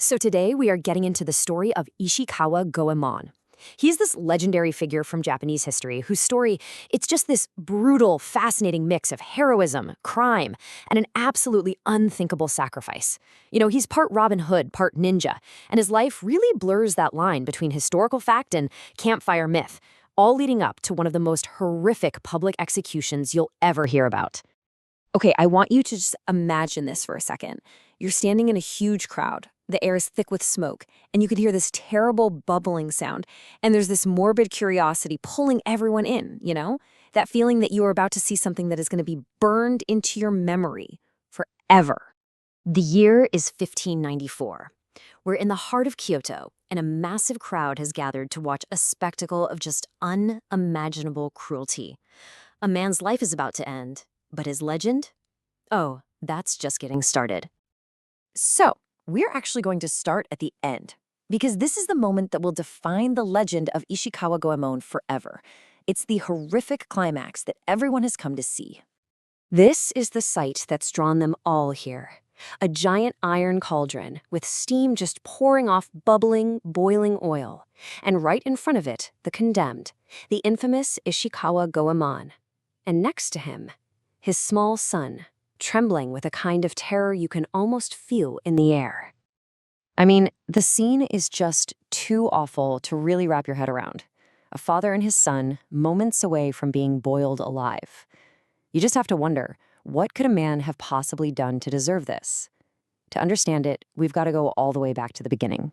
So today we are getting into the story of Ishikawa Goemon. He's this legendary figure from Japanese history whose story, it's just this brutal, fascinating mix of heroism, crime, and an absolutely unthinkable sacrifice. He's part Robin Hood, part ninja, and his life really blurs that line between historical fact and campfire myth, all leading up to one of the most horrific public executions you'll ever hear about. Okay, I want you to just imagine this for a second. You're standing in a huge crowd. The air is thick with smoke, and you can hear this terrible bubbling sound. And there's this morbid curiosity pulling everyone in. That feeling that you are about to see something that is going to be burned into your memory forever. The year is 1594. We're in the heart of Kyoto, and a massive crowd has gathered to watch a spectacle of just unimaginable cruelty. A man's life is about to end, but his legend? Oh, that's just getting started. So, we're actually going to start at the end, because this is the moment that will define the legend of Ishikawa Goemon forever. It's the horrific climax that everyone has come to see. This is the sight that's drawn them all here. A giant iron cauldron with steam just pouring off bubbling, boiling oil. And right in front of it, the condemned, the infamous Ishikawa Goemon. And next to him, his small son, trembling with a kind of terror you can almost feel in the air. I mean, the scene is just too awful to really wrap your head around. A father and his son, moments away from being boiled alive. You just have to wonder, what could a man have possibly done to deserve this? To understand it, we've got to go all the way back to the beginning.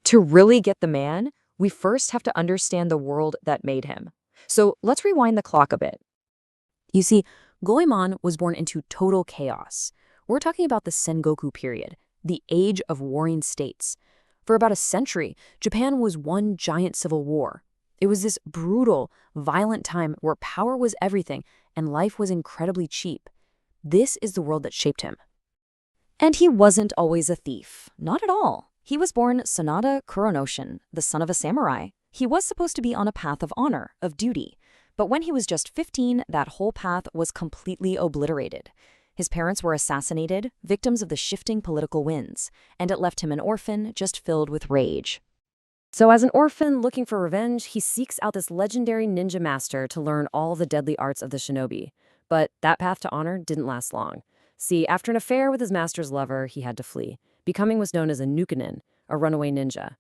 To really get the man, we first have to understand the world that made him. So let's rewind the clock a bit. You see, Goemon was born into total chaos. We're talking about the Sengoku period, the age of warring states. For about a century, Japan was one giant civil war. It was this brutal, violent time where power was everything and life was incredibly cheap. This is the world that shaped him. And he wasn't always a thief. Not at all. He was born Sanada Kuronoshin, the son of a samurai. He was supposed to be on a path of honor, of duty. But when he was just 15, that whole path was completely obliterated. His parents were assassinated, victims of the shifting political winds, and it left him an orphan just filled with rage. So as an orphan looking for revenge, he seeks out this legendary ninja master to learn all the deadly arts of the shinobi. But that path to honor didn't last long. See, after an affair with his master's lover, he had to flee, becoming what's known as a nukenin, a runaway ninja.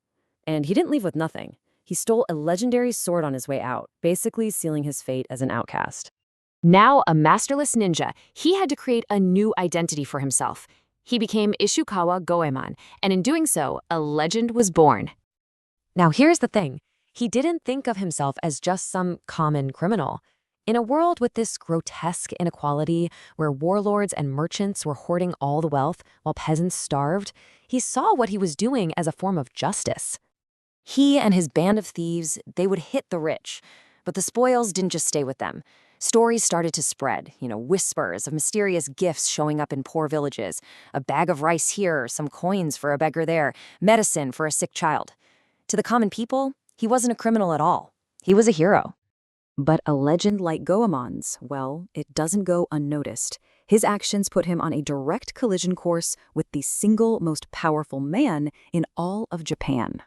And he didn't leave with nothing. He stole a legendary sword on his way out, basically sealing his fate as an outcast. Now a masterless ninja, he had to create a new identity for himself. He became Ishikawa Goemon, and in doing so, a legend was born. Now here's the thing. He didn't think of himself as just some common criminal. In a world with this grotesque inequality, where warlords and merchants were hoarding all the wealth while peasants starved, he saw what he was doing as a form of justice. He and his band of thieves, they would hit the rich. But the spoils didn't just stay with them. Stories started to spread, whispers of mysterious gifts showing up in poor villages. A bag of rice here, some coins for a beggar there, medicine for a sick child. To the common people, he wasn't a criminal at all. He was a hero. But a legend like Goemon's, well, it doesn't go unnoticed. His actions put him on a direct collision course with the single most powerful man in all of Japan.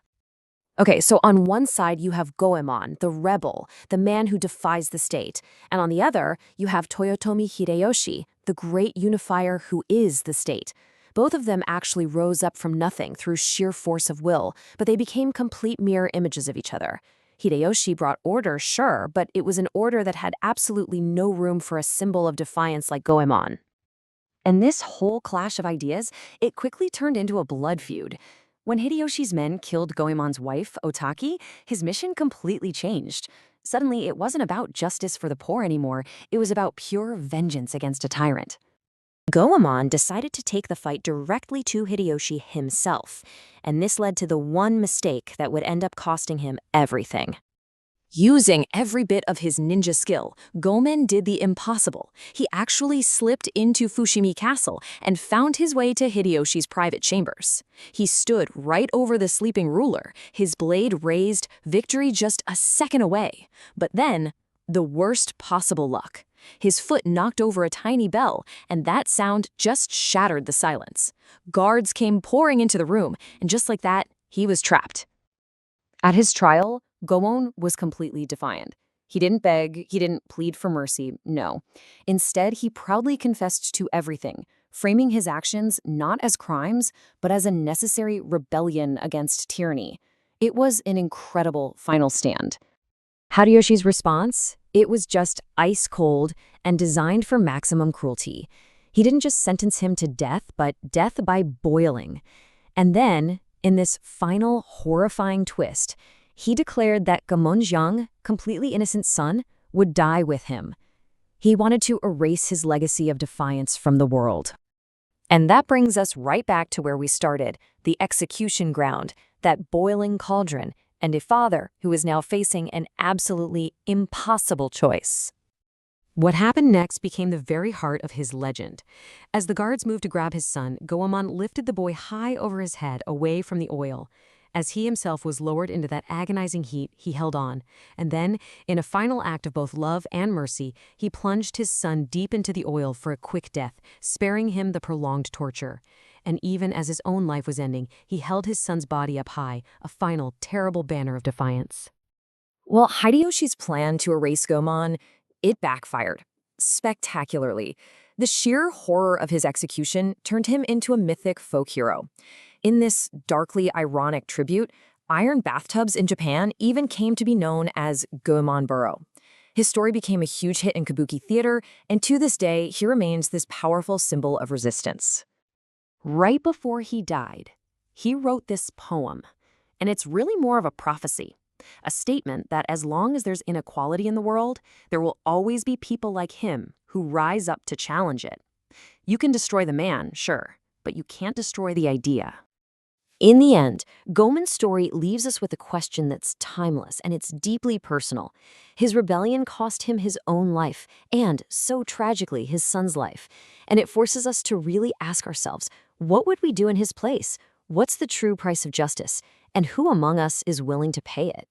Okay, so on one side you have Goemon, the rebel, the man who defies the state. And on the other, you have Toyotomi Hideyoshi, the great unifier who is the state. Both of them actually rose up from nothing through sheer force of will, but they became complete mirror images of each other. Hideyoshi brought order, sure, but it was an order that had absolutely no room for a symbol of defiance like Goemon. And this whole clash of ideas, it quickly turned into a blood feud. When Hideyoshi's men killed Goemon's wife, Otaki, his mission completely changed. Suddenly, it wasn't about justice for the poor anymore, it was about pure vengeance against a tyrant. Goemon decided to take the fight directly to Hideyoshi himself, and this led to the one mistake that would end up costing him everything. Using every bit of his ninja skill, Goemon did the impossible. He actually slipped into Fushimi Castle and found his way to Hideyoshi's private chambers. He stood right over the sleeping ruler, his blade raised, victory just a second away. But then, the worst possible luck. His foot knocked over a tiny bell, and that sound just shattered the silence. Guards came pouring into the room, and just like that, he was trapped. At his trial, Goemon was completely defiant. He didn't beg, he didn't plead for mercy, no. Instead, he proudly confessed to everything, framing his actions not as crimes, but as a necessary rebellion against tyranny. It was an incredible final stand. Hideyoshi's response? It was just ice cold and designed for maximum cruelty. He didn't just sentence him to death, but death by boiling. And then, in this final horrifying twist, he declared that Goemon's young, completely innocent son would die with him. He wanted to erase his legacy of defiance from the world. And that brings us right back to where we started, the execution ground, that boiling cauldron, and a father who is now facing an absolutely impossible choice. What happened next became the very heart of his legend. As the guards moved to grab his son, Goemon lifted the boy high over his head, away from the oil. As he himself was lowered into that agonizing heat, he held on. And then, in a final act of both love and mercy, he plunged his son deep into the oil for a quick death, sparing him the prolonged torture. And even as his own life was ending, he held his son's body up high, a final, terrible banner of defiance. Well, Hideyoshi's plan to erase Goemon, it backfired spectacularly. The sheer horror of his execution turned him into a mythic folk hero. In this darkly ironic tribute, iron bathtubs in Japan even came to be known as Goemon-buro. His story became a huge hit in kabuki theater, and to this day, he remains this powerful symbol of resistance. Right before he died, he wrote this poem, and it's really more of a prophecy, a statement that as long as there's inequality in the world, there will always be people like him who rise up to challenge it. You can destroy the man, sure, but you can't destroy the idea. In the end, Goemon's story leaves us with a question that's timeless and it's deeply personal. His rebellion cost him his own life and, so tragically, his son's life. And it forces us to really ask ourselves, what would we do in his place? What's the true price of justice? And who among us is willing to pay it?